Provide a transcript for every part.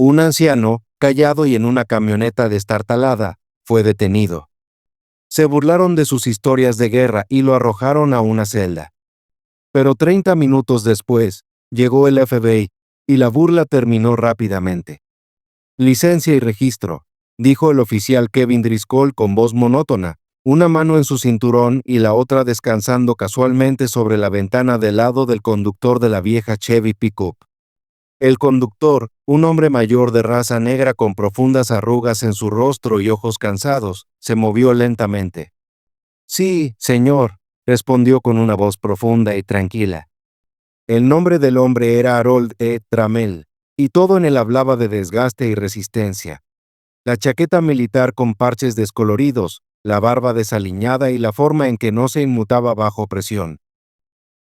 Un anciano, callado y en una camioneta destartalada, fue detenido. Se burlaron de sus historias de guerra y lo arrojaron a una celda. Pero 30 minutos después, llegó el FBI, y la burla terminó rápidamente. Licencia y registro, dijo el oficial Kevin Driscoll con voz monótona, una mano en su cinturón y la otra descansando casualmente sobre la ventana del lado del conductor de la vieja Chevy Pickup. El conductor, un hombre mayor de raza negra con profundas arrugas en su rostro y ojos cansados, se movió lentamente. Sí, señor, respondió con una voz profunda y tranquila. El nombre del hombre era Harold E. Trammell, y todo en él hablaba de desgaste y resistencia. La chaqueta militar con parches descoloridos, la barba desaliñada y la forma en que no se inmutaba bajo presión.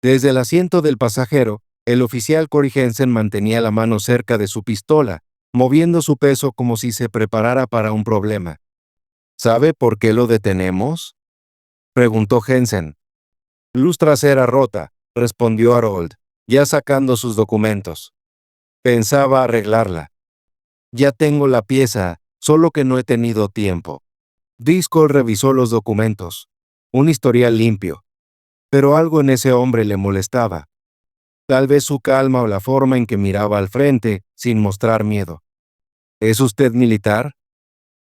Desde el asiento del pasajero, el oficial Corey Hansen mantenía la mano cerca de su pistola, moviendo su peso como si se preparara para un problema. ¿Sabe por qué lo detenemos?, preguntó Hansen. Luz trasera rota, respondió Harold, ya sacando sus documentos. Pensaba arreglarla. Ya tengo la pieza, solo que no he tenido tiempo. Driscoll revisó los documentos. Un historial limpio. Pero algo en ese hombre le molestaba. Tal vez su calma o la forma en que miraba al frente, sin mostrar miedo. ¿Es usted militar?,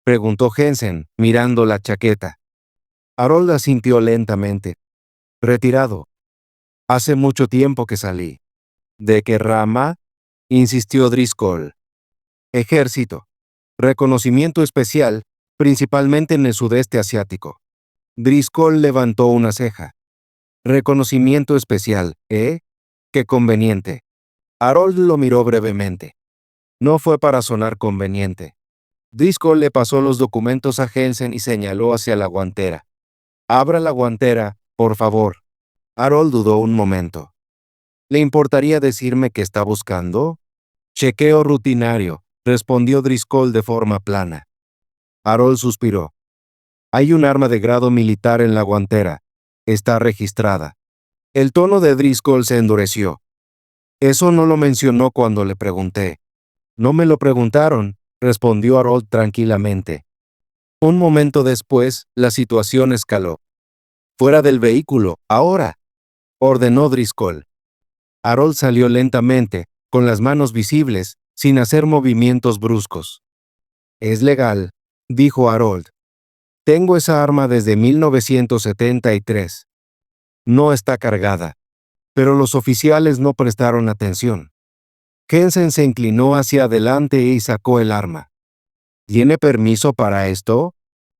preguntó Hansen, mirando la chaqueta. Harold asintió lentamente. Retirado. Hace mucho tiempo que salí. ¿De qué rama?, insistió Driscoll. Ejército. Reconocimiento especial, principalmente en el sudeste asiático. Driscoll levantó una ceja. Reconocimiento especial, ¿eh? Qué conveniente. Harold lo miró brevemente. No fue para sonar conveniente. Driscoll le pasó los documentos a Hansen y señaló hacia la guantera. Abra la guantera, por favor. Harold dudó un momento. ¿Le importaría decirme qué está buscando? Chequeo rutinario, respondió Driscoll de forma plana. Harold suspiró. Hay un arma de grado militar en la guantera. Está registrada. El tono de Driscoll se endureció. Eso no lo mencionó cuando le pregunté. No me lo preguntaron, respondió Harold tranquilamente. Un momento después, la situación escaló. Fuera del vehículo, ahora, ordenó Driscoll. Harold salió lentamente, con las manos visibles, sin hacer movimientos bruscos. Es legal, dijo Harold. Tengo esa arma desde 1973. No está cargada. Pero los oficiales no prestaron atención. Hansen se inclinó hacia adelante y sacó el arma. ¿Tiene permiso para esto?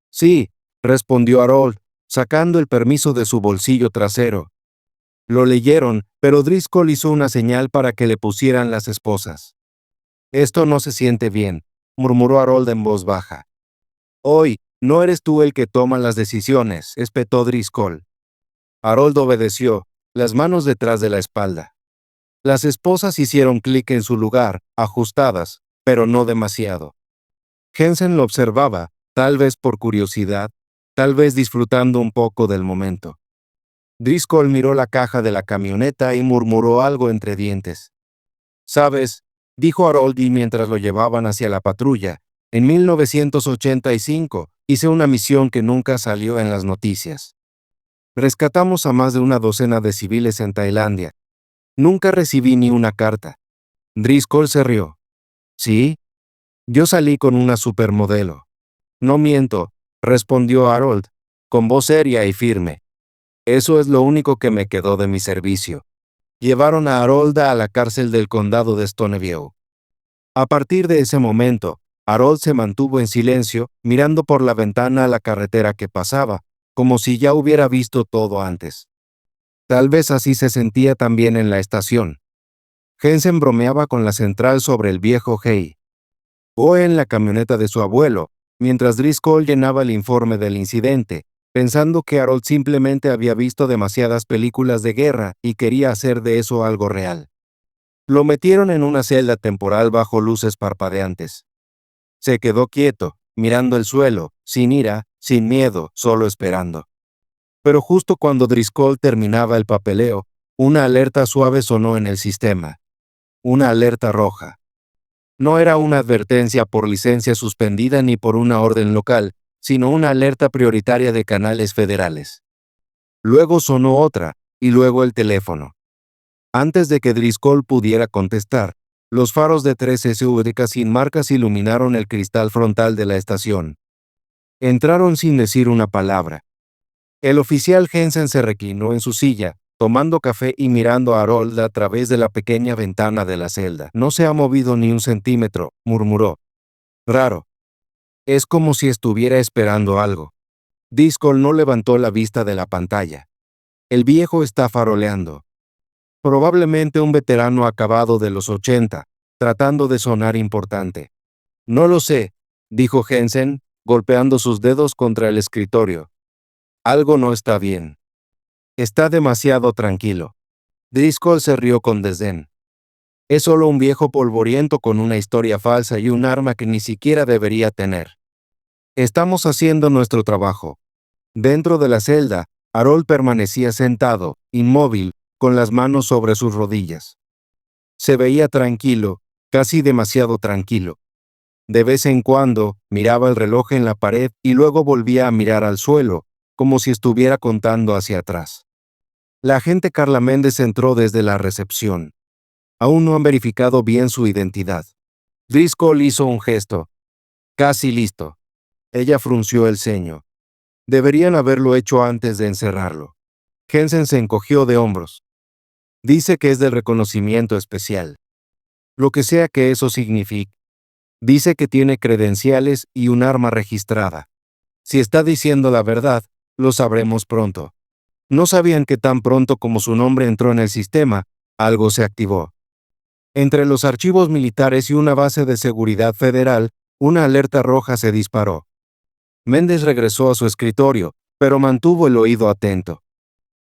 Sí, respondió Harold, sacando el permiso de su bolsillo trasero. Lo leyeron, pero Driscoll hizo una señal para que le pusieran las esposas. Esto no se siente bien, murmuró Harold en voz baja. Hoy, no eres tú el que toma las decisiones, espetó Driscoll. Harold obedeció, las manos detrás de la espalda. Las esposas hicieron clic en su lugar, ajustadas, pero no demasiado. Hansen lo observaba, tal vez por curiosidad, tal vez disfrutando un poco del momento. Driscoll miró la caja de la camioneta y murmuró algo entre dientes. «¿Sabes?», dijo Harold y mientras lo llevaban hacia la patrulla, en 1985 hice una misión que nunca salió en las noticias. Rescatamos a más de una docena de civiles en Tailandia. Nunca recibí ni una carta. Driscoll se rió. ¿Sí? Yo salí con una supermodelo. No miento, respondió Harold, con voz seria y firme. Eso es lo único que me quedó de mi servicio. Llevaron a Harold a la cárcel del condado de Stoneview. A partir de ese momento, Harold se mantuvo en silencio, mirando por la ventana a la carretera que pasaba, como si ya hubiera visto todo antes. Tal vez así se sentía también en la estación. Hansen bromeaba con la central sobre el viejo Hay. O en la camioneta de su abuelo, mientras Driscoll llenaba el informe del incidente, pensando que Harold simplemente había visto demasiadas películas de guerra y quería hacer de eso algo real. Lo metieron en una celda temporal bajo luces parpadeantes. Se quedó quieto, mirando el suelo, sin ira, sin miedo, solo esperando. Pero justo cuando Driscoll terminaba el papeleo, una alerta suave sonó en el sistema. Una alerta roja. No era una advertencia por licencia suspendida ni por una orden local, sino una alerta prioritaria de canales federales. Luego sonó otra, y luego el teléfono. Antes de que Driscoll pudiera contestar, los faros de 3 SUV sin marcas iluminaron el cristal frontal de la estación. Entraron sin decir una palabra. El oficial Jensen se reclinó en su silla, tomando café y mirando a Harold a través de la pequeña ventana de la celda. No se ha movido ni un centímetro, murmuró. Raro. Es como si estuviera esperando algo. Driscoll no levantó la vista de la pantalla. El viejo está faroleando. Probablemente un veterano acabado de los 80, tratando de sonar importante. No lo sé, dijo Jensen, golpeando sus dedos contra el escritorio. Algo no está bien. Está demasiado tranquilo. Driscoll se rió con desdén. Es solo un viejo polvoriento con una historia falsa y un arma que ni siquiera debería tener. Estamos haciendo nuestro trabajo. Dentro de la celda, Harold permanecía sentado, inmóvil, con las manos sobre sus rodillas. Se veía tranquilo, casi demasiado tranquilo. De vez en cuando, miraba el reloj en la pared y luego volvía a mirar al suelo, como si estuviera contando hacia atrás. La agente Carla Méndez entró desde la recepción. Aún no han verificado bien su identidad. Driscoll hizo un gesto. Casi listo. Ella frunció el ceño. Deberían haberlo hecho antes de encerrarlo. Jensen se encogió de hombros. Dice que es del reconocimiento especial. Lo que sea que eso signifique. Dice que tiene credenciales y un arma registrada. Si está diciendo la verdad, lo sabremos pronto. No sabían que tan pronto como su nombre entró en el sistema, algo se activó. Entre los archivos militares y una base de seguridad federal, una alerta roja se disparó. Méndez regresó a su escritorio, pero mantuvo el oído atento.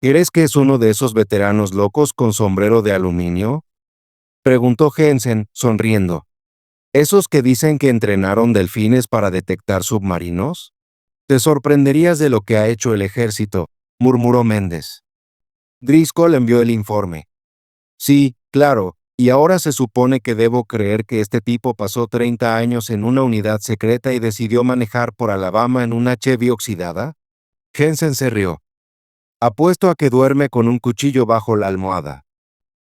¿Crees que es uno de esos veteranos locos con sombrero de aluminio? Preguntó Jensen, sonriendo. ¿Esos que dicen que entrenaron delfines para detectar submarinos? Te sorprenderías de lo que ha hecho el ejército, murmuró Méndez. Driscoll envió el informe. Sí, claro, y ahora se supone que debo creer que este tipo pasó 30 años en una unidad secreta y decidió manejar por Alabama en una Chevy oxidada. Jensen se rió. Apuesto a que duerme con un cuchillo bajo la almohada.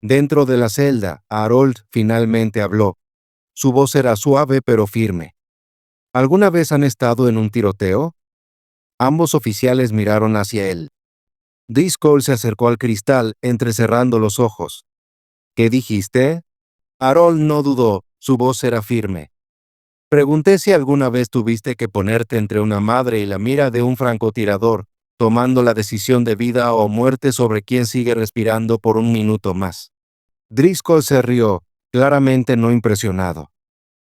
Dentro de la celda, Harold finalmente habló. Su voz era suave pero firme. ¿Alguna vez han estado en un tiroteo? Ambos oficiales miraron hacia él. Driscoll se acercó al cristal, entrecerrando los ojos. ¿Qué dijiste? Harold no dudó, su voz era firme. Pregunté si alguna vez tuviste que ponerte entre una madre y la mira de un francotirador, tomando la decisión de vida o muerte sobre quién sigue respirando por un minuto más. Driscoll se rió, claramente no impresionado.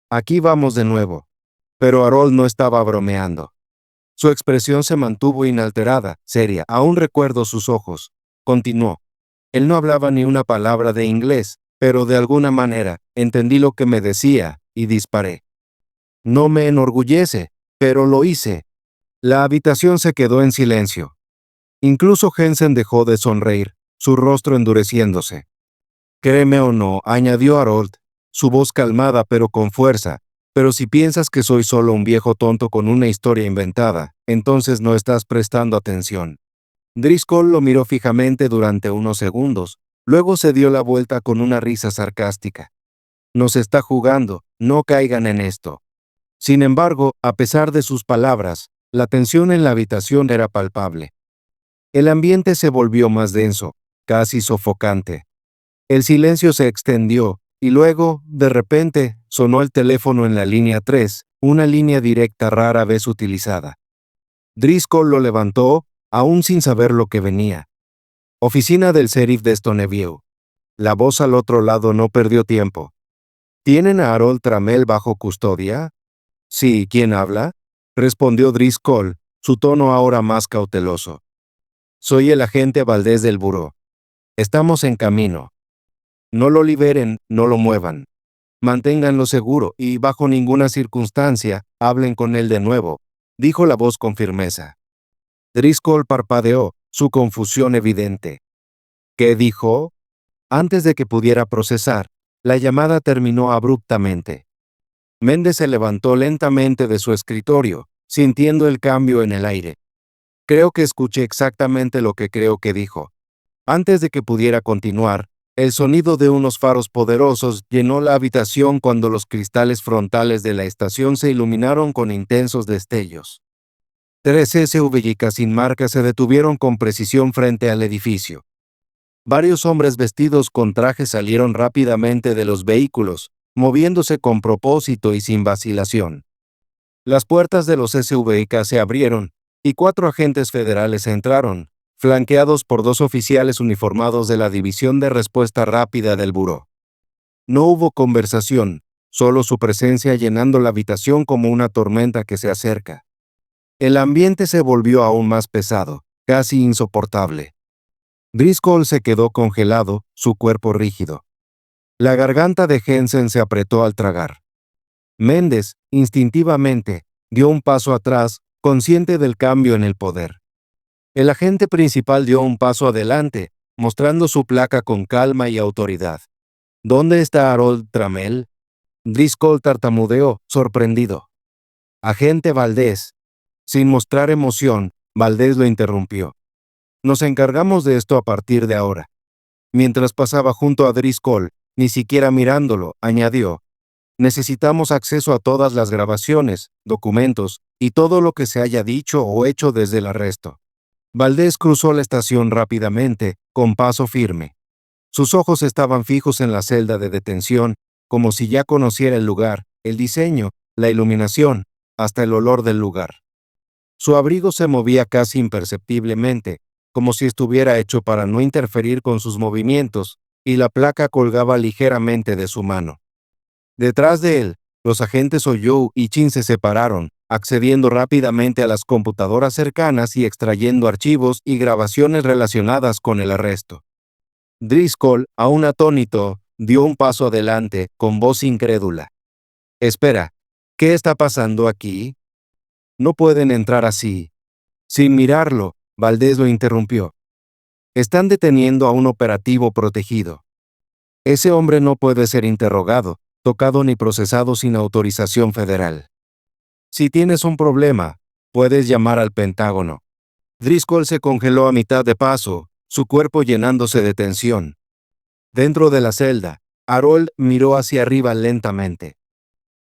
Aquí vamos de nuevo. Pero Harold no estaba bromeando. Su expresión se mantuvo inalterada, seria. Aún recuerdo sus ojos. Continuó. Él no hablaba ni una palabra de inglés, pero de alguna manera, entendí lo que me decía, y disparé. No me enorgullece, pero lo hice. La habitación se quedó en silencio. Incluso Jensen dejó de sonreír, su rostro endureciéndose. Créeme o no, añadió Harold, su voz calmada pero con fuerza, pero si piensas que soy solo un viejo tonto con una historia inventada, entonces no estás prestando atención. Driscoll lo miró fijamente durante unos segundos, luego se dio la vuelta con una risa sarcástica. Nos está jugando, no caigan en esto. Sin embargo, a pesar de sus palabras, la tensión en la habitación era palpable. El ambiente se volvió más denso, casi sofocante. El silencio se extendió, y luego, de repente, sonó el teléfono en la línea 3, una línea directa rara vez utilizada. Driscoll lo levantó, aún sin saber lo que venía. Oficina del sheriff de Stoneview. La voz al otro lado no perdió tiempo. ¿Tienen a Harold Trammell bajo custodia? Sí, ¿quién habla? Respondió Driscoll, su tono ahora más cauteloso. Soy el agente Valdés del buró. Estamos en camino. No lo liberen, no lo muevan. Manténganlo seguro y, bajo ninguna circunstancia, hablen con él de nuevo, dijo la voz con firmeza. Driscoll parpadeó, su confusión evidente. ¿Qué dijo? Antes de que pudiera procesar, la llamada terminó abruptamente. Méndez se levantó lentamente de su escritorio, sintiendo el cambio en el aire. Creo que escuché exactamente lo que creo que dijo. Antes de que pudiera continuar, el sonido de unos faros poderosos llenó la habitación cuando los cristales frontales de la estación se iluminaron con intensos destellos. 3 SUV sin marca se detuvieron con precisión frente al edificio. Varios hombres vestidos con trajes salieron rápidamente de los vehículos, moviéndose con propósito y sin vacilación. Las puertas de los SUV se abrieron, y 4 agentes federales entraron, flanqueados por 2 oficiales uniformados de la División de Respuesta Rápida del Buró. No hubo conversación, solo su presencia llenando la habitación como una tormenta que se acerca. El ambiente se volvió aún más pesado, casi insoportable. Driscoll se quedó congelado, su cuerpo rígido. La garganta de Jensen se apretó al tragar. Méndez, instintivamente, dio un paso atrás, consciente del cambio en el poder. El agente principal dio un paso adelante, mostrando su placa con calma y autoridad. ¿Dónde está Harold Trammell? Driscoll tartamudeó, sorprendido. Agente Valdés. Sin mostrar emoción, Valdés lo interrumpió. Nos encargamos de esto a partir de ahora. Mientras pasaba junto a Driscoll, ni siquiera mirándolo, añadió. Necesitamos acceso a todas las grabaciones, documentos, y todo lo que se haya dicho o hecho desde el arresto. Valdés cruzó la estación rápidamente, con paso firme. Sus ojos estaban fijos en la celda de detención, como si ya conociera el lugar, el diseño, la iluminación, hasta el olor del lugar. Su abrigo se movía casi imperceptiblemente, como si estuviera hecho para no interferir con sus movimientos, y la placa colgaba ligeramente de su mano. Detrás de él, los agentes Oyow y Chin se separaron, accediendo rápidamente a las computadoras cercanas y extrayendo archivos y grabaciones relacionadas con el arresto. Driscoll, aún atónito, dio un paso adelante, con voz incrédula. Espera, ¿qué está pasando aquí? No pueden entrar así. Sin mirarlo, Valdés lo interrumpió. Están deteniendo a un operativo protegido. Ese hombre no puede ser interrogado, tocado ni procesado sin autorización federal. Si tienes un problema, puedes llamar al Pentágono. Driscoll se congeló a mitad de paso, su cuerpo llenándose de tensión. Dentro de la celda, Harold miró hacia arriba lentamente.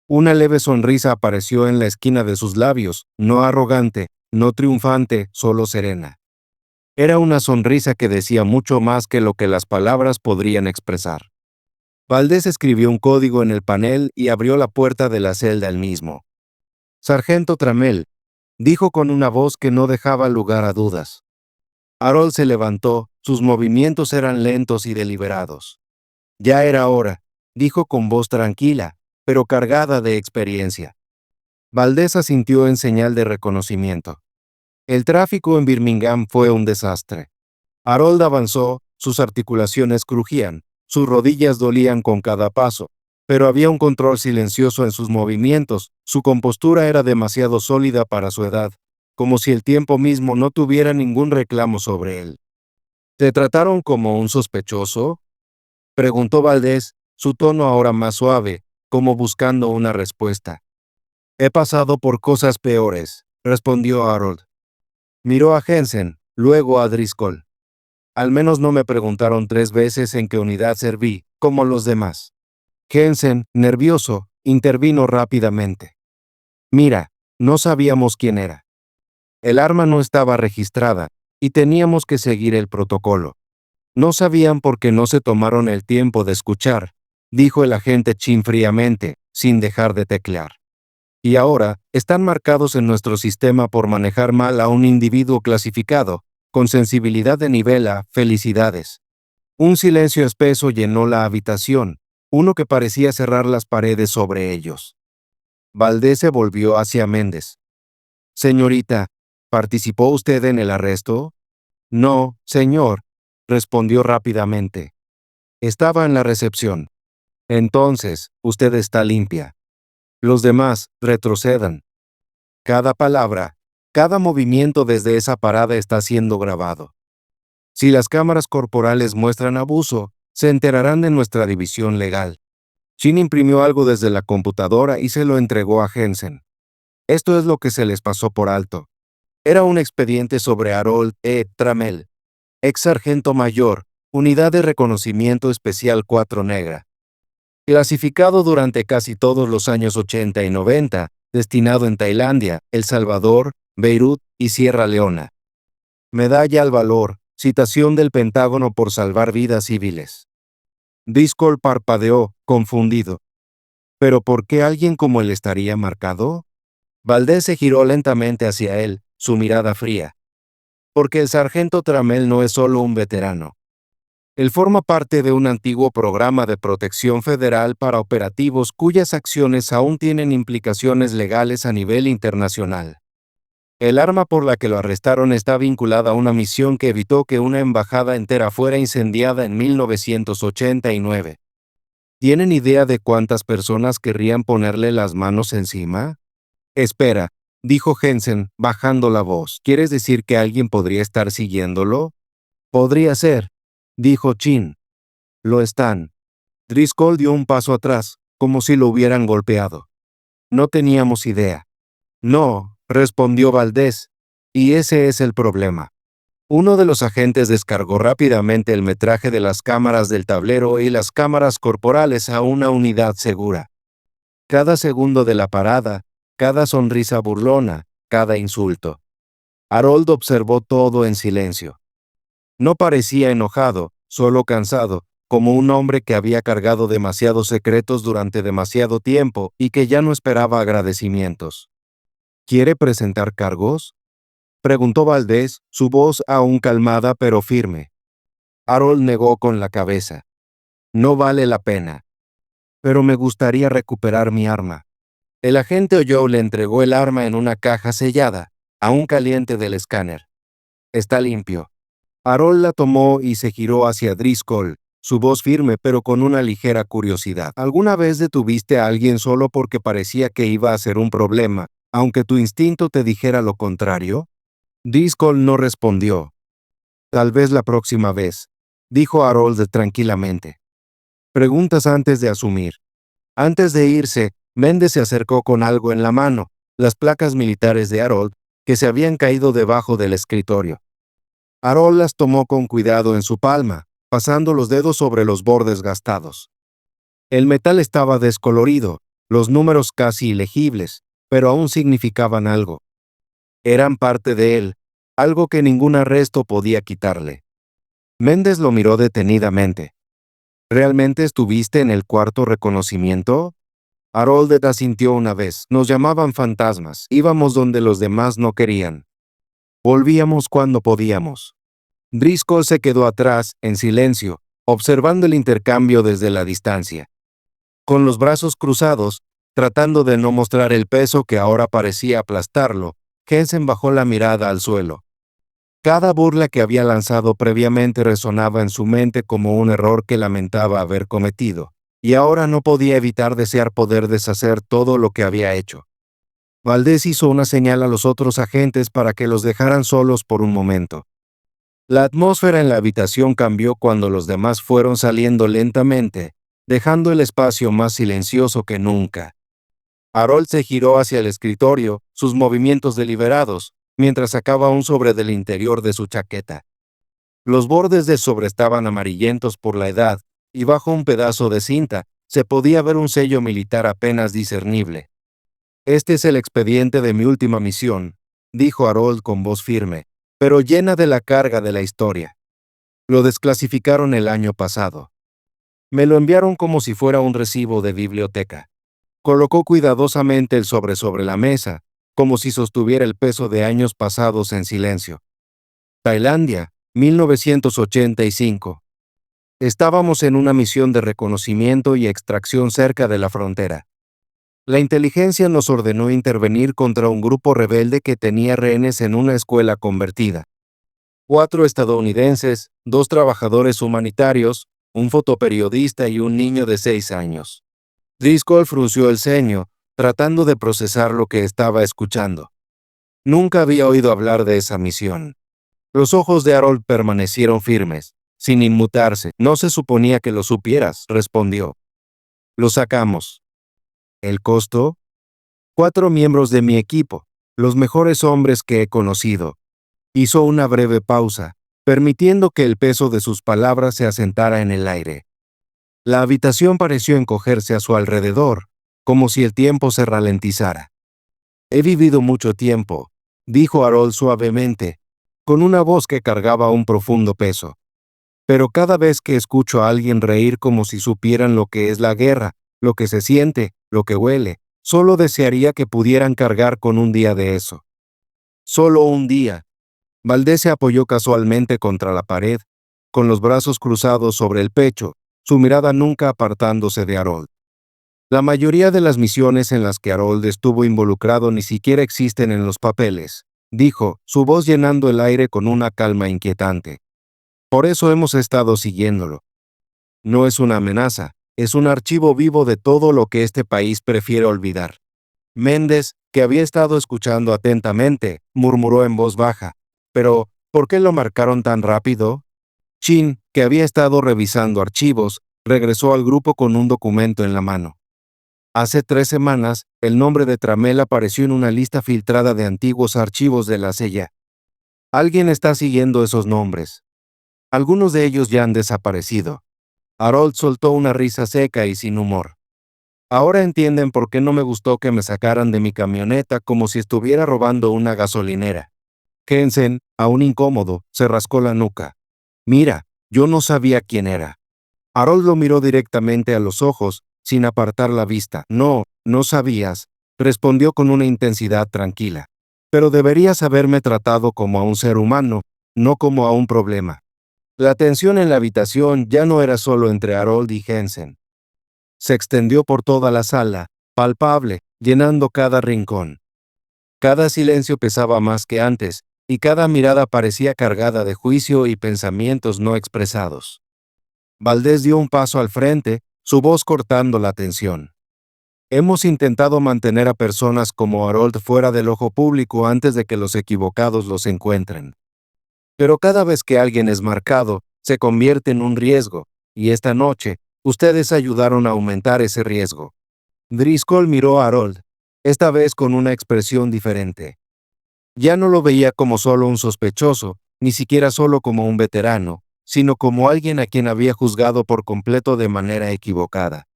Una leve sonrisa apareció en la esquina de sus labios, no arrogante, no triunfante, solo serena. Era una sonrisa que decía mucho más que lo que las palabras podrían expresar. Valdés escribió un código en el panel y abrió la puerta de la celda él mismo. Sargento Trammell, dijo con una voz que no dejaba lugar a dudas. Harold se levantó, sus movimientos eran lentos y deliberados. Ya era hora, dijo con voz tranquila, pero cargada de experiencia. Valdés asintió en señal de reconocimiento. El tráfico en Birmingham fue un desastre. Harold avanzó, sus articulaciones crujían, sus rodillas dolían con cada paso, pero había un control silencioso en sus movimientos, su compostura era demasiado sólida para su edad, como si el tiempo mismo no tuviera ningún reclamo sobre él. ¿Te trataron como un sospechoso?, preguntó Valdés, su tono ahora más suave, como buscando una respuesta. He pasado por cosas peores, respondió Harold. Miró a Jensen, luego a Driscoll. Al menos no me preguntaron 3 veces en qué unidad serví, como los demás. Jensen, nervioso, intervino rápidamente. Mira, no sabíamos quién era. El arma no estaba registrada, y teníamos que seguir el protocolo. No sabían por qué no se tomaron el tiempo de escuchar, dijo el agente Chin fríamente, sin dejar de teclear. Y ahora, están marcados en nuestro sistema por manejar mal a un individuo clasificado, con sensibilidad de nivel A, felicidades. Un silencio espeso llenó la habitación, uno que parecía cerrar las paredes sobre ellos. Valdés se volvió hacia Méndez. Señorita, ¿participó usted en el arresto? No, señor, respondió rápidamente. Estaba en la recepción. Entonces, usted está limpia. Los demás, retrocedan. Cada palabra, cada movimiento desde esa parada está siendo grabado. Si las cámaras corporales muestran abuso, se enterarán de nuestra división legal. Chin imprimió algo desde la computadora y se lo entregó a Jensen. Esto es lo que se les pasó por alto. Era un expediente sobre Harold E. Trammell, ex sargento mayor, Unidad de Reconocimiento Especial 4 Negra. Clasificado durante casi todos los años 80 y 90, destinado en Tailandia, El Salvador, Beirut y Sierra Leona. Medalla al valor, citación del Pentágono por salvar vidas civiles. Driscoll parpadeó, confundido. ¿Pero por qué alguien como él estaría marcado? Valdés se giró lentamente hacia él, su mirada fría. Porque el sargento Trammell no es solo un veterano. Él forma parte de un antiguo programa de protección federal para operativos cuyas acciones aún tienen implicaciones legales a nivel internacional. El arma por la que lo arrestaron está vinculada a una misión que evitó que una embajada entera fuera incendiada en 1989. ¿Tienen idea de cuántas personas querrían ponerle las manos encima? Espera, dijo Jensen, bajando la voz. ¿Quieres decir que alguien podría estar siguiéndolo? Podría ser, dijo Chin. Lo están. Driscoll dio un paso atrás, como si lo hubieran golpeado. No teníamos idea. No, respondió Valdés. Y ese es el problema. Uno de los agentes descargó rápidamente el metraje de las cámaras del tablero y las cámaras corporales a una unidad segura. Cada segundo de la parada, cada sonrisa burlona, cada insulto. Harold observó todo en silencio. No parecía enojado, solo cansado, como un hombre que había cargado demasiados secretos durante demasiado tiempo y que ya no esperaba agradecimientos. ¿Quiere presentar cargos?, preguntó Valdés, su voz aún calmada pero firme. Harold negó con la cabeza. No vale la pena. Pero me gustaría recuperar mi arma. El agente oyó le entregó el arma en una caja sellada, aún caliente del escáner. Está limpio. Harold la tomó y se giró hacia Driscoll, su voz firme pero con una ligera curiosidad. ¿Alguna vez detuviste a alguien solo porque parecía que iba a ser un problema, aunque tu instinto te dijera lo contrario? Driscoll no respondió. Tal vez la próxima vez, dijo Harold tranquilamente. Preguntas antes de asumir. Antes de irse, Méndez se acercó con algo en la mano, las placas militares de Harold, que se habían caído debajo del escritorio. Harold las tomó con cuidado en su palma, pasando los dedos sobre los bordes gastados. El metal estaba descolorido, los números casi ilegibles, pero aún significaban algo. Eran parte de él, algo que ningún arresto podía quitarle. Méndez lo miró detenidamente. ¿Realmente estuviste en el cuarto reconocimiento? Harold asintió una vez. Nos llamaban fantasmas. Íbamos donde los demás no querían. Volvíamos cuando podíamos. Driscoll se quedó atrás, en silencio, observando el intercambio desde la distancia. Con los brazos cruzados, tratando de no mostrar el peso que ahora parecía aplastarlo, Jensen bajó la mirada al suelo. Cada burla que había lanzado previamente resonaba en su mente como un error que lamentaba haber cometido, y ahora no podía evitar desear poder deshacer todo lo que había hecho. Valdés hizo una señal a los otros agentes para que los dejaran solos por un momento. La atmósfera en la habitación cambió cuando los demás fueron saliendo lentamente, dejando el espacio más silencioso que nunca. Harold se giró hacia el escritorio, sus movimientos deliberados, mientras sacaba un sobre del interior de su chaqueta. Los bordes del sobre estaban amarillentos por la edad, y bajo un pedazo de cinta se podía ver un sello militar apenas discernible. Este es el expediente de mi última misión, dijo Harold con voz firme, pero llena de la carga de la historia. Lo desclasificaron el año pasado. Me lo enviaron como si fuera un recibo de biblioteca. Colocó cuidadosamente el sobre la mesa, como si sostuviera el peso de años pasados en silencio. Tailandia, 1985. Estábamos en una misión de reconocimiento y extracción cerca de la frontera. La inteligencia nos ordenó intervenir contra un grupo rebelde que tenía rehenes en una escuela convertida. 4 estadounidenses, 2 trabajadores humanitarios, un fotoperiodista y un niño de 6 años. Driscoll frunció el ceño, tratando de procesar lo que estaba escuchando. Nunca había oído hablar de esa misión. Los ojos de Harold permanecieron firmes, sin inmutarse. No se suponía que lo supieras, respondió. Lo sacamos. ¿El costo? 4 miembros de mi equipo, los mejores hombres que he conocido. Hizo una breve pausa, permitiendo que el peso de sus palabras se asentara en el aire. La habitación pareció encogerse a su alrededor, como si el tiempo se ralentizara. He vivido mucho tiempo, dijo Harold suavemente, con una voz que cargaba un profundo peso. Pero cada vez que escucho a alguien reír como si supieran lo que es la guerra, lo que se siente, lo que huele, solo desearía que pudieran cargar con un día de eso. Solo un día. Valdés se apoyó casualmente contra la pared, con los brazos cruzados sobre el pecho, su mirada nunca apartándose de Harold. La mayoría de las misiones en las que Harold estuvo involucrado ni siquiera existen en los papeles, dijo, su voz llenando el aire con una calma inquietante. Por eso hemos estado siguiéndolo. No es una amenaza, es un archivo vivo de todo lo que este país prefiere olvidar. Méndez, que había estado escuchando atentamente, murmuró en voz baja. Pero, ¿por qué lo marcaron tan rápido? Chin, que había estado revisando archivos, regresó al grupo con un documento en la mano. Hace 3 semanas, el nombre de Tramel apareció en una lista filtrada de antiguos archivos de la CIA. Alguien está siguiendo esos nombres. Algunos de ellos ya han desaparecido. Harold soltó una risa seca y sin humor. Ahora entienden por qué no me gustó que me sacaran de mi camioneta como si estuviera robando una gasolinera. Jensen, aún incómodo, se rascó la nuca. Mira, yo no sabía quién era. Harold lo miró directamente a los ojos, sin apartar la vista. No, no sabías, respondió con una intensidad tranquila. Pero deberías haberme tratado como a un ser humano, no como a un problema. La tensión en la habitación ya no era solo entre Harold y Jensen. Se extendió por toda la sala, palpable, llenando cada rincón. Cada silencio pesaba más que antes, y cada mirada parecía cargada de juicio y pensamientos no expresados. Valdés dio un paso al frente, su voz cortando la tensión. Hemos intentado mantener a personas como Harold fuera del ojo público antes de que los equivocados los encuentren. Pero cada vez que alguien es marcado, se convierte en un riesgo, y esta noche, ustedes ayudaron a aumentar ese riesgo. Driscoll miró a Harold, esta vez con una expresión diferente. Ya no lo veía como solo un sospechoso, ni siquiera solo como un veterano, sino como alguien a quien había juzgado por completo de manera equivocada.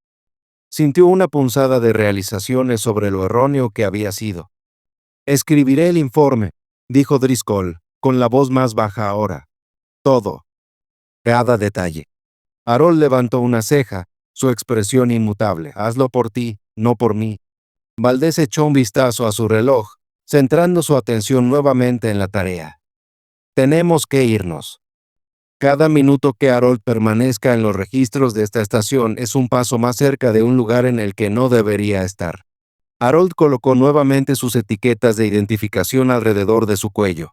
Sintió una punzada de realizaciones sobre lo erróneo que había sido. Escribiré el informe, dijo Driscoll, con la voz más baja ahora. Todo. Cada detalle. Harold levantó una ceja, su expresión inmutable. Hazlo por ti, no por mí. Valdés echó un vistazo a su reloj, centrando su atención nuevamente en la tarea. Tenemos que irnos. Cada minuto que Harold permanezca en los registros de esta estación es un paso más cerca de un lugar en el que no debería estar. Harold colocó nuevamente sus etiquetas de identificación alrededor de su cuello.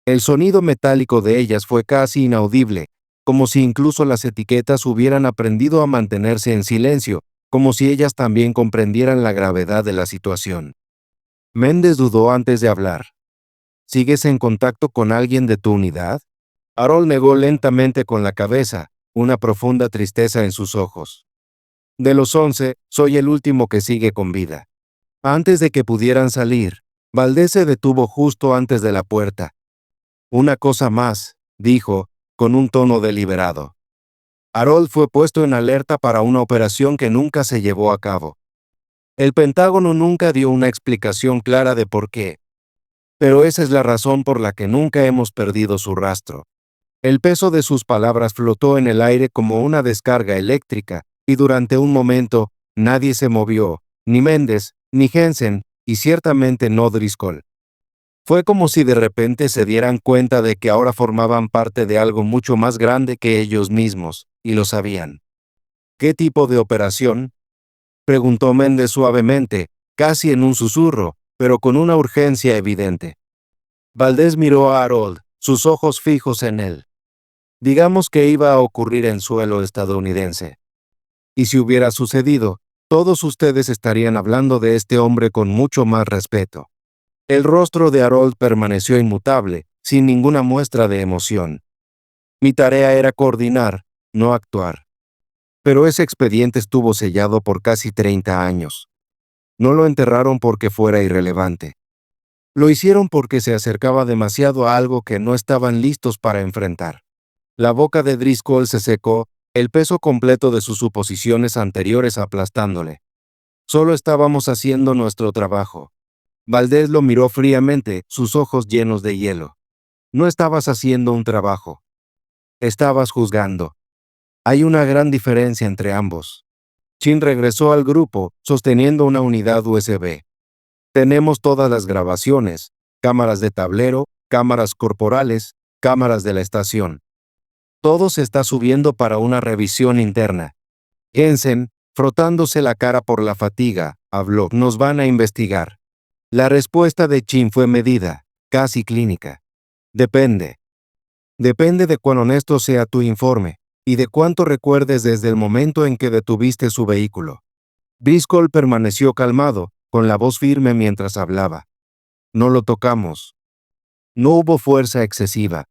El sonido metálico de ellas fue casi inaudible, como si incluso las etiquetas hubieran aprendido a mantenerse en silencio, como si ellas también comprendieran la gravedad de la situación. Méndez dudó antes de hablar. ¿Sigues en contacto con alguien de tu unidad? Harold negó lentamente con la cabeza, una profunda tristeza en sus ojos. De los 11, soy el último que sigue con vida. Antes de que pudieran salir, Valdés se detuvo justo antes de la puerta. Una cosa más, dijo, con un tono deliberado. Harold fue puesto en alerta para una operación que nunca se llevó a cabo. El Pentágono nunca dio una explicación clara de por qué. Pero esa es la razón por la que nunca hemos perdido su rastro. El peso de sus palabras flotó en el aire como una descarga eléctrica, y durante un momento, nadie se movió, ni Méndez, ni Jensen, y ciertamente no Driscoll. Fue como si de repente se dieran cuenta de que ahora formaban parte de algo mucho más grande que ellos mismos, y lo sabían. ¿Qué tipo de operación? Preguntó Méndez suavemente, casi en un susurro, pero con una urgencia evidente. Valdés miró a Harold, sus ojos fijos en él. Digamos que iba a ocurrir en suelo estadounidense. Y si hubiera sucedido, todos ustedes estarían hablando de este hombre con mucho más respeto. El rostro de Harold permaneció inmutable, sin ninguna muestra de emoción. Mi tarea era coordinar, no actuar. Pero ese expediente estuvo sellado por casi 30 años. No lo enterraron porque fuera irrelevante. Lo hicieron porque se acercaba demasiado a algo que no estaban listos para enfrentar. La boca de Driscoll se secó, el peso completo de sus suposiciones anteriores aplastándole. Solo estábamos haciendo nuestro trabajo. Valdez lo miró fríamente, sus ojos llenos de hielo. No estabas haciendo un trabajo. Estabas juzgando. Hay una gran diferencia entre ambos. Chin regresó al grupo, sosteniendo una unidad USB. Tenemos todas las grabaciones, cámaras de tablero, cámaras corporales, cámaras de la estación. Todo se está subiendo para una revisión interna. Jensen, frotándose la cara por la fatiga, habló. Nos van a investigar. La respuesta de Chin fue medida, casi clínica. Depende. Depende de cuán honesto sea tu informe, y de cuánto recuerdes desde el momento en que detuviste su vehículo. Driscoll permaneció calmado, con la voz firme mientras hablaba. No lo tocamos. No hubo fuerza excesiva.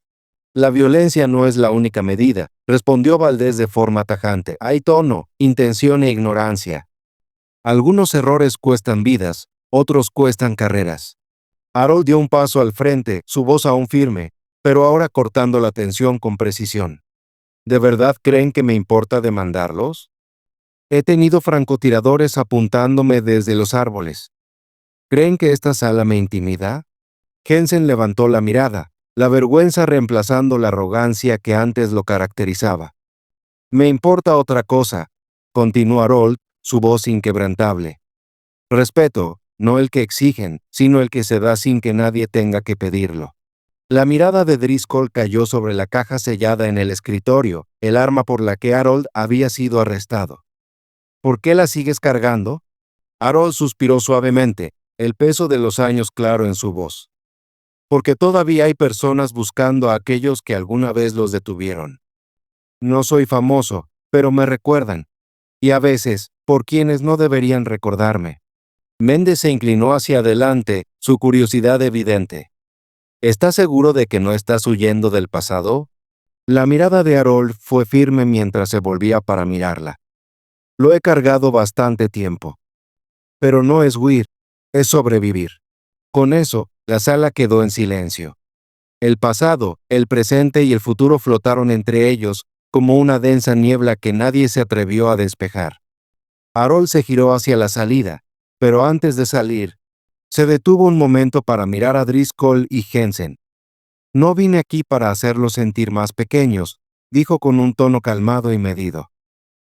La violencia no es la única medida, respondió Valdez de forma tajante. Hay tono, intención e ignorancia. Algunos errores cuestan vidas, otros cuestan carreras. Harold dio un paso al frente, su voz aún firme, pero ahora cortando la tensión con precisión. ¿De verdad creen que me importa demandarlos? He tenido francotiradores apuntándome desde los árboles. ¿Creen que esta sala me intimida? Jensen levantó la mirada, la vergüenza reemplazando la arrogancia que antes lo caracterizaba. Me importa otra cosa, continuó Harold, su voz inquebrantable. Respeto, no el que exigen, sino el que se da sin que nadie tenga que pedirlo. La mirada de Driscoll cayó sobre la caja sellada en el escritorio, el arma por la que Harold había sido arrestado. ¿Por qué la sigues cargando? Harold suspiró suavemente, el peso de los años claro en su voz. Porque todavía hay personas buscando a aquellos que alguna vez los detuvieron. No soy famoso, pero me recuerdan. Y a veces, por quienes no deberían recordarme. Méndez se inclinó hacia adelante, su curiosidad evidente. ¿Estás seguro de que no estás huyendo del pasado? La mirada de Harold fue firme mientras se volvía para mirarla. Lo he cargado bastante tiempo. Pero no es huir, es sobrevivir. Con eso, la sala quedó en silencio. El pasado, el presente y el futuro flotaron entre ellos, como una densa niebla que nadie se atrevió a despejar. Harold se giró hacia la salida, pero antes de salir, se detuvo un momento para mirar a Driscoll y Jensen. No vine aquí para hacerlos sentir más pequeños, dijo con un tono calmado y medido.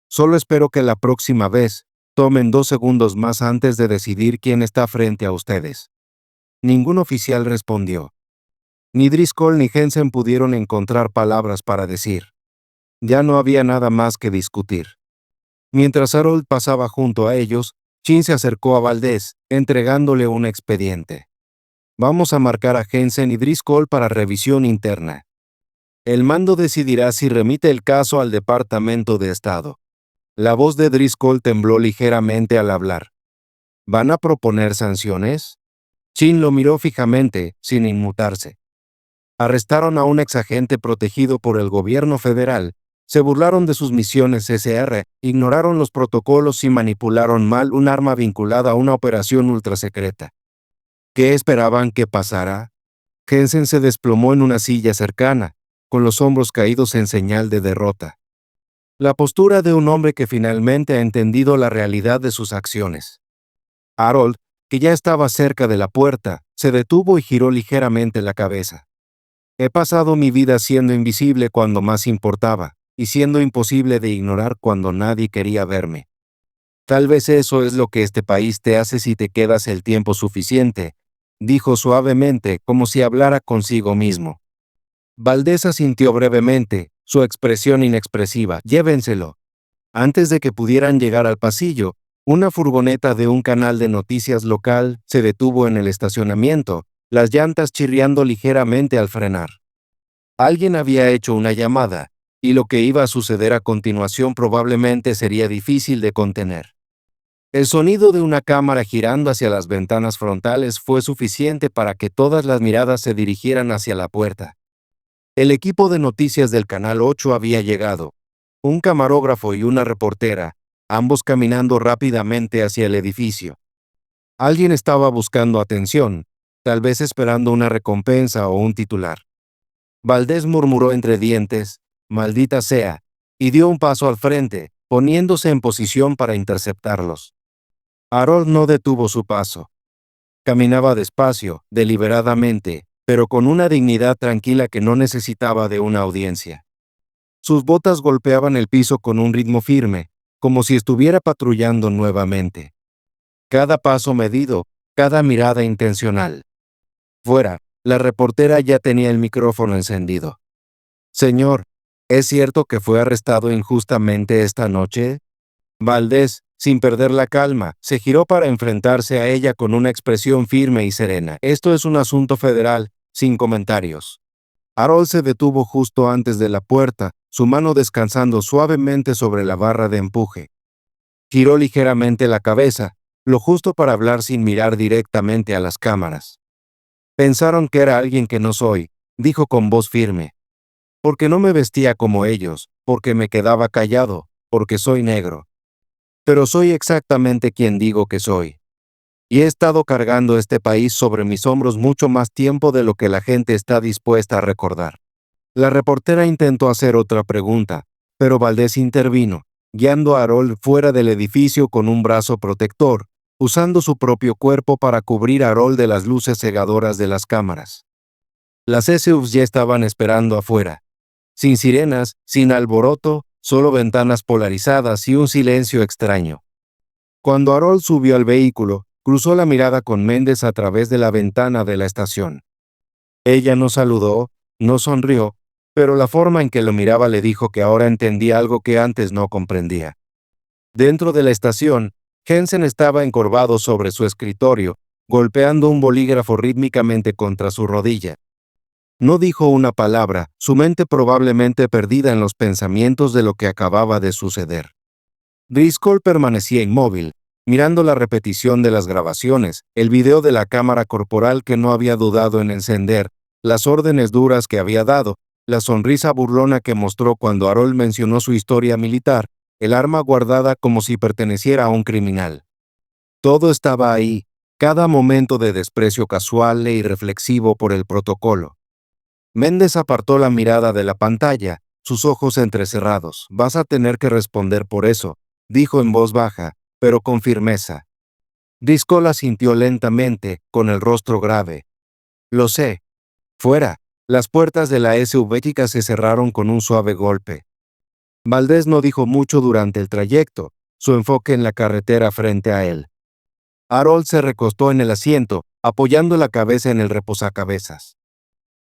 Solo espero que la próxima vez, tomen 2 segundos más antes de decidir quién está frente a ustedes. Ningún oficial respondió. Ni Driscoll ni Jensen pudieron encontrar palabras para decir. Ya no había nada más que discutir. Mientras Harold pasaba junto a ellos, Chin se acercó a Valdez, entregándole un expediente. Vamos a marcar a Jensen y Driscoll para revisión interna. El mando decidirá si remite el caso al Departamento de Estado. La voz de Driscoll tembló ligeramente al hablar. ¿Van a proponer sanciones? Chin lo miró fijamente, sin inmutarse. Arrestaron a un exagente protegido por el gobierno federal, se burlaron de sus misiones SR, ignoraron los protocolos y manipularon mal un arma vinculada a una operación ultrasecreta. ¿Qué esperaban que pasara? Jensen se desplomó en una silla cercana, con los hombros caídos en señal de derrota. La postura de un hombre que finalmente ha entendido la realidad de sus acciones. Harold, que ya estaba cerca de la puerta, se detuvo y giró ligeramente la cabeza. He pasado mi vida siendo invisible cuando más importaba, y siendo imposible de ignorar cuando nadie quería verme. Tal vez eso es lo que este país te hace si te quedas el tiempo suficiente, dijo suavemente, como si hablara consigo mismo. Valdez asintió brevemente, su expresión inexpresiva. Llévenselo. Antes de que pudieran llegar al pasillo, una furgoneta de un canal de noticias local se detuvo en el estacionamiento, las llantas chirriando ligeramente al frenar. Alguien había hecho una llamada, y lo que iba a suceder a continuación probablemente sería difícil de contener. El sonido de una cámara girando hacia las ventanas frontales fue suficiente para que todas las miradas se dirigieran hacia la puerta. El equipo de noticias del Canal 8 había llegado. un camarógrafo y una reportera, ambos caminando rápidamente hacia el edificio. Alguien estaba buscando atención, tal vez esperando una recompensa o un titular. Valdés murmuró entre dientes, «Maldita sea», y dio un paso al frente, poniéndose en posición para interceptarlos. Harold no detuvo su paso. Caminaba despacio, deliberadamente, pero con una dignidad tranquila que no necesitaba de una audiencia. Sus botas golpeaban el piso con un ritmo firme, como si estuviera patrullando nuevamente. Cada paso medido, cada mirada intencional. Fuera, la reportera ya tenía el micrófono encendido. «Señor, ¿es cierto que fue arrestado injustamente esta noche?» Valdés, sin perder la calma, se giró para enfrentarse a ella con una expresión firme y serena. «Esto es un asunto federal, sin comentarios». Harold se detuvo justo antes de la puerta, su mano descansando suavemente sobre la barra de empuje. Giró ligeramente la cabeza, lo justo para hablar sin mirar directamente a las cámaras. «Pensaron que era alguien que no soy», dijo con voz firme. «Porque no me vestía como ellos, porque me quedaba callado, porque soy negro. Pero soy exactamente quien digo que soy. Y he estado cargando este país sobre mis hombros mucho más tiempo de lo que la gente está dispuesta a recordar». La reportera intentó hacer otra pregunta, pero Valdés intervino, guiando a Harold fuera del edificio con un brazo protector, usando su propio cuerpo para cubrir a Harold de las luces cegadoras de las cámaras. Las SUVs ya estaban esperando afuera. Sin sirenas, sin alboroto, solo ventanas polarizadas y un silencio extraño. Cuando Harold subió al vehículo, cruzó la mirada con Méndez a través de la ventana de la estación. Ella no saludó, no sonrió, pero la forma en que lo miraba le dijo que ahora entendía algo que antes no comprendía. Dentro de la estación, Jensen estaba encorvado sobre su escritorio, golpeando un bolígrafo rítmicamente contra su rodilla. No dijo una palabra, su mente probablemente perdida en los pensamientos de lo que acababa de suceder. Driscoll permanecía inmóvil, mirando la repetición de las grabaciones, el video de la cámara corporal que no había dudado en encender, las órdenes duras que había dado, la sonrisa burlona que mostró cuando Harold mencionó su historia militar, el arma guardada como si perteneciera a un criminal. Todo estaba ahí, cada momento de desprecio casual e irreflexivo por el protocolo. Méndez apartó la mirada de la pantalla, sus ojos entrecerrados. «Vas a tener que responder por eso», dijo en voz baja, pero con firmeza. Driscoll asintió lentamente, con el rostro grave. «Lo sé». Fuera, las puertas de la SUV se cerraron con un suave golpe. Valdés no dijo mucho durante el trayecto, su enfoque en la carretera frente a él. Harold se recostó en el asiento, apoyando la cabeza en el reposacabezas.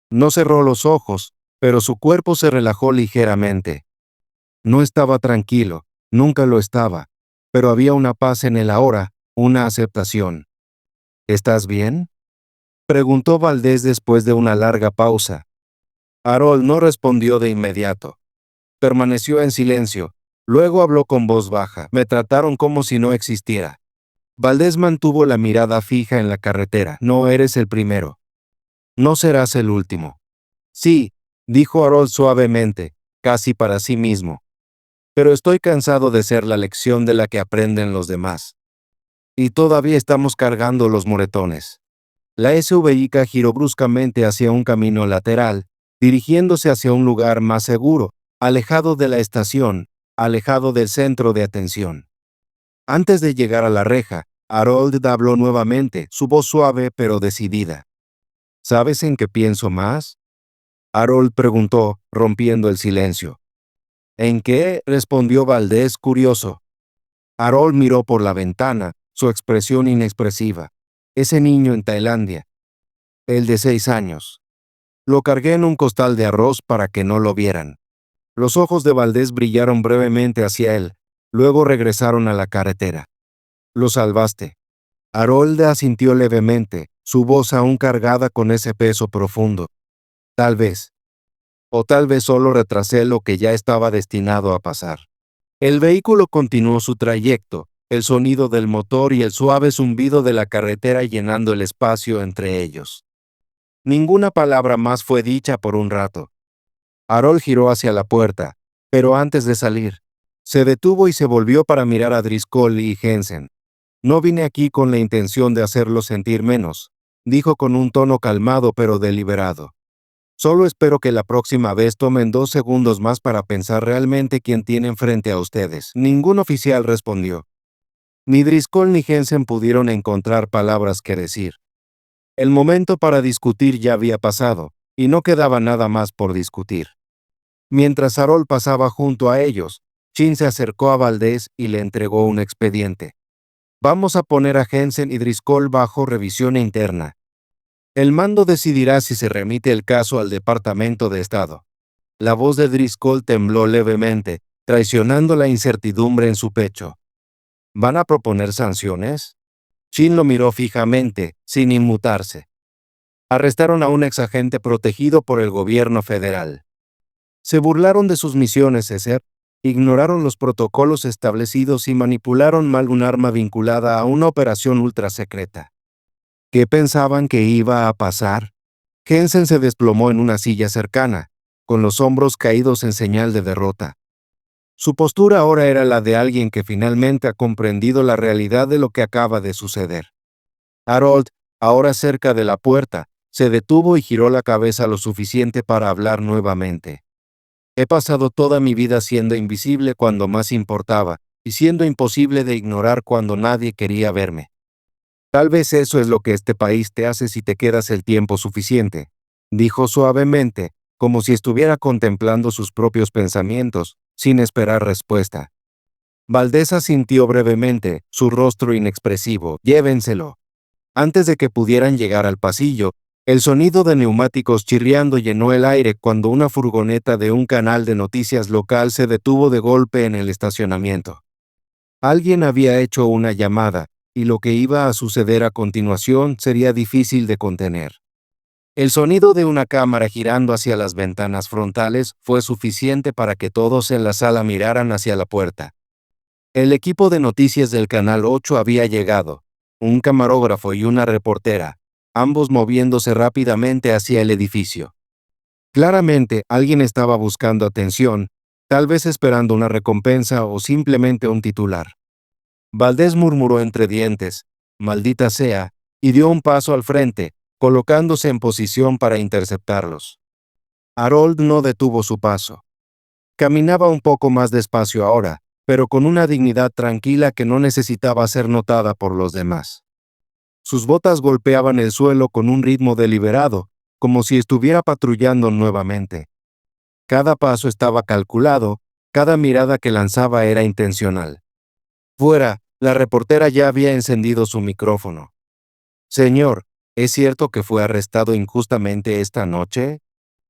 No cerró los ojos, pero su cuerpo se relajó ligeramente. No estaba tranquilo, nunca lo estaba, pero había una paz en el ahora, una aceptación. «¿Estás bien?», preguntó Valdés después de una larga pausa. Harold no respondió de inmediato. Permaneció en silencio, luego habló con voz baja. «Me trataron como si no existiera». Valdés mantuvo la mirada fija en la carretera. «No eres el primero. No serás el último». «Sí», dijo Harold suavemente, casi para sí mismo. «Pero estoy cansado de ser la lección de la que aprenden los demás. Y todavía estamos cargando los moretones». La SUV giró bruscamente hacia un camino lateral, dirigiéndose hacia un lugar más seguro, alejado de la estación, alejado del centro de atención. Antes de llegar a la reja, Harold habló nuevamente, su voz suave pero decidida. «¿Sabes en qué pienso más?», Harold preguntó, rompiendo el silencio. «¿En qué?», respondió Valdés curioso. Harold miró por la ventana, su expresión inexpresiva. «Ese niño en Tailandia. El de 6 años. Lo cargué en un costal de arroz para que no lo vieran». Los ojos de Valdés brillaron brevemente hacia él, luego regresaron a la carretera. «Lo salvaste». Harold asintió levemente, su voz aún cargada con ese peso profundo. «Tal vez. O tal vez solo retrasé lo que ya estaba destinado a pasar». El vehículo continuó su trayecto, el sonido del motor y el suave zumbido de la carretera llenando el espacio entre ellos. Ninguna palabra más fue dicha por un rato. Harold giró hacia la puerta, Pero antes de salir, se detuvo y se volvió para mirar a Driscoll y Jensen. No vine aquí con la intención de hacerlos sentir menos, dijo con un tono calmado pero deliberado. Solo espero que la próxima vez tomen 2 segundos más para pensar realmente quién tienen frente a ustedes. Ningún oficial respondió. Ni Driscoll ni Jensen pudieron encontrar palabras que decir. El momento para discutir ya había pasado, y no quedaba nada más por discutir. Mientras Harold pasaba junto a ellos, Chin se acercó a Valdés y le entregó un expediente. Vamos a poner a Jensen y Driscoll bajo revisión interna. El mando decidirá si se remite el caso al Departamento de Estado. La voz de Driscoll tembló levemente, traicionando la incertidumbre en su pecho. ¿Van a proponer sanciones? Chin lo miró fijamente, sin inmutarse. Arrestaron a un exagente protegido por el gobierno federal. Se burlaron de sus misiones, César, ignoraron los protocolos establecidos y manipularon mal un arma vinculada a una operación ultrasecreta. ¿Qué pensaban que iba a pasar? Jensen se desplomó en una silla cercana, con los hombros caídos en señal de derrota. Su postura ahora era la de alguien que finalmente ha comprendido la realidad de lo que acaba de suceder. Harold, ahora cerca de la puerta, se detuvo y giró la cabeza lo suficiente para hablar nuevamente. He pasado toda mi vida siendo invisible cuando más importaba, y siendo imposible de ignorar cuando nadie quería verme. Tal vez eso es lo que este país te hace si te quedas el tiempo suficiente, dijo suavemente, como si estuviera contemplando sus propios pensamientos, sin esperar respuesta. Valdés asintió brevemente, su rostro inexpresivo. Llévenselo. Antes de que pudieran llegar al pasillo, el sonido de neumáticos chirriando llenó el aire cuando una furgoneta de un canal de noticias local se detuvo de golpe en el estacionamiento. Alguien había hecho una llamada, y lo que iba a suceder a continuación sería difícil de contener. El sonido de una cámara girando hacia las ventanas frontales fue suficiente para que todos en la sala miraran hacia la puerta. El equipo de noticias del Canal 8 había llegado, un camarógrafo y una reportera, ambos moviéndose rápidamente hacia el edificio. Claramente, alguien estaba buscando atención, tal vez esperando una recompensa o simplemente un titular. Valdés murmuró entre dientes, «Maldita sea», y dio un paso al frente, colocándose en posición para interceptarlos. Harold no detuvo su paso. Caminaba un poco más despacio ahora, pero con una dignidad tranquila que no necesitaba ser notada por los demás. Sus botas golpeaban el suelo con un ritmo deliberado, como si estuviera patrullando nuevamente. Cada paso estaba calculado, cada mirada que lanzaba era intencional. Fuera, la reportera ya había encendido su micrófono. «Señor, ¿es cierto que fue arrestado injustamente esta noche?»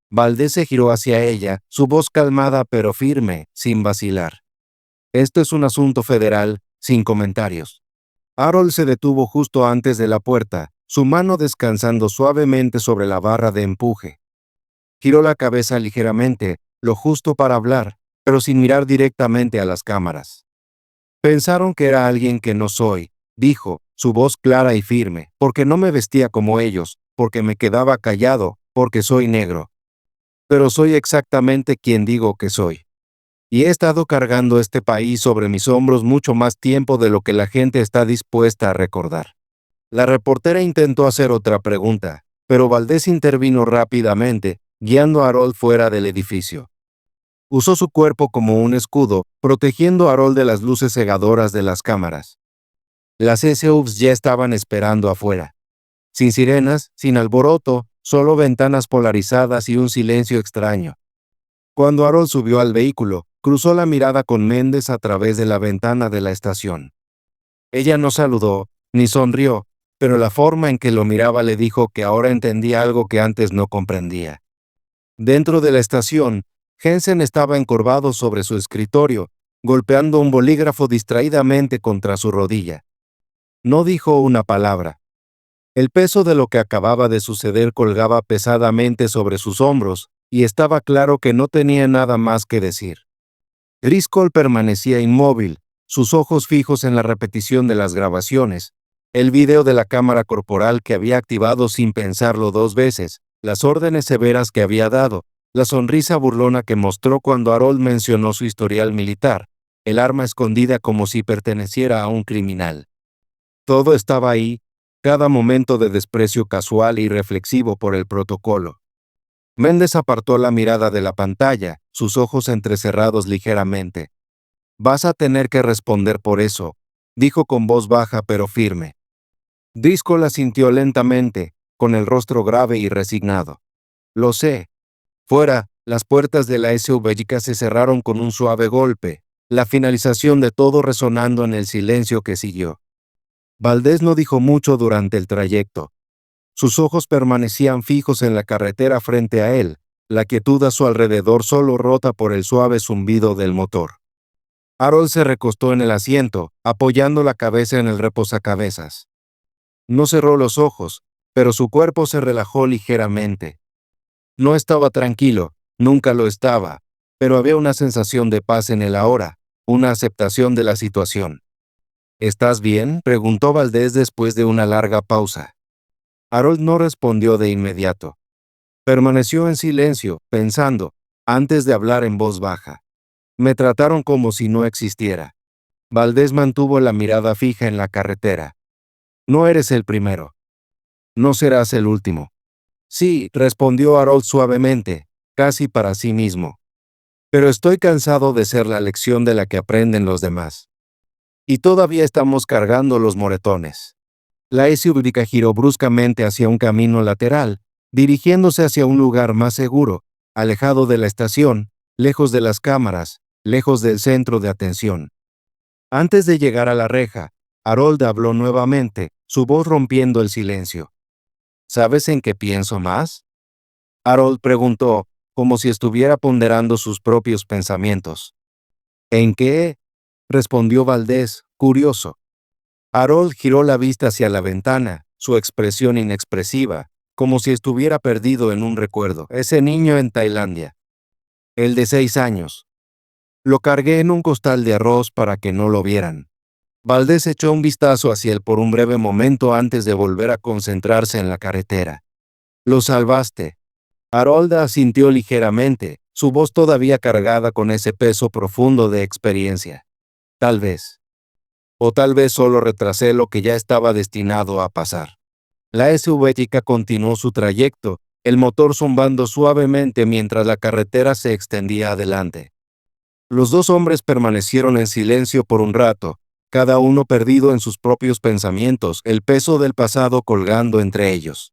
Valdés se giró hacia ella, su voz calmada pero firme, sin vacilar. «Esto es un asunto federal, sin comentarios». Harold se detuvo justo antes de la puerta, su mano descansando suavemente sobre la barra de empuje. Giró la cabeza ligeramente, lo justo para hablar, pero sin mirar directamente a las cámaras. «Pensaron que era alguien que no soy», dijo, su voz clara y firme, «porque no me vestía como ellos, porque me quedaba callado, porque soy negro. Pero soy exactamente quien digo que soy. Y he estado cargando este país sobre mis hombros mucho más tiempo de lo que la gente está dispuesta a recordar». La reportera intentó hacer otra pregunta, pero Valdés intervino rápidamente, guiando a Harold fuera del edificio. Usó su cuerpo como un escudo, protegiendo a Harold de las luces cegadoras de las cámaras. Las SUVs ya estaban esperando afuera. Sin sirenas, sin alboroto, solo ventanas polarizadas y un silencio extraño. Cuando Harold subió al vehículo, cruzó la mirada con Méndez a través de la ventana de la estación. Ella no saludó, ni sonrió, pero la forma en que lo miraba le dijo que ahora entendía algo que antes no comprendía. Dentro de la estación, Jensen estaba encorvado sobre su escritorio, golpeando un bolígrafo distraídamente contra su rodilla. No dijo una palabra. El peso de lo que acababa de suceder colgaba pesadamente sobre sus hombros, y estaba claro que no tenía nada más que decir. Driscoll permanecía inmóvil, sus ojos fijos en la repetición de las grabaciones, el video de la cámara corporal que había activado sin pensarlo 2 veces, las órdenes severas que había dado, La sonrisa burlona que mostró cuando Harold mencionó su historial militar, el arma escondida como si perteneciera a un criminal. Todo estaba ahí, cada momento de desprecio casual y reflexivo por el protocolo. Méndez apartó la mirada de la pantalla, sus ojos entrecerrados ligeramente. «Vas a tener que responder por eso», dijo con voz baja pero firme. Driscoll asintió lentamente, con el rostro grave y resignado. «Lo sé». Fuera, las puertas de la SUV se cerraron con un suave golpe, la finalización de todo resonando en el silencio que siguió. Valdés no dijo mucho durante el trayecto. Sus ojos permanecían fijos en la carretera frente a él, la quietud a su alrededor solo rota por el suave zumbido del motor. Harold se recostó en el asiento, apoyando la cabeza en el reposacabezas. No cerró los ojos, pero su cuerpo se relajó ligeramente. No estaba tranquilo, nunca lo estaba, pero había una sensación de paz en el ahora, una aceptación de la situación. «¿Estás bien?», preguntó Valdés después de una larga pausa. Harold no respondió de inmediato. Permaneció en silencio, pensando, antes de hablar en voz baja. «Me trataron como si no existiera». Valdés mantuvo la mirada fija en la carretera. «No eres el primero. No serás el último». «Sí», respondió Harold suavemente, casi para sí mismo. «Pero estoy cansado de ser la lección de la que aprenden los demás. Y todavía estamos cargando los moretones». La SUV giró bruscamente hacia un camino lateral, dirigiéndose hacia un lugar más seguro, alejado de la estación, lejos de las cámaras, lejos del centro de atención. Antes de llegar a la reja, Harold habló nuevamente, su voz rompiendo el silencio. «¿Sabes en qué pienso más?», Harold preguntó, como si estuviera ponderando sus propios pensamientos. «¿En qué?», respondió Valdés, curioso. Harold giró la vista hacia la ventana, su expresión inexpresiva, como si estuviera perdido en un recuerdo. «Ese niño en Tailandia. El de 6 años. Lo cargué en un costal de arroz para que no lo vieran». Valdés echó un vistazo hacia él por un breve momento antes de volver a concentrarse en la carretera. «¿Lo salvaste?». Harold asintió ligeramente, su voz todavía cargada con ese peso profundo de experiencia. «Tal vez. O tal vez solo retrasé lo que ya estaba destinado a pasar». La SUV continuó su trayecto, el motor zumbando suavemente mientras la carretera se extendía adelante. Los dos hombres permanecieron en silencio por un rato, cada uno perdido en sus propios pensamientos, el peso del pasado colgando entre ellos.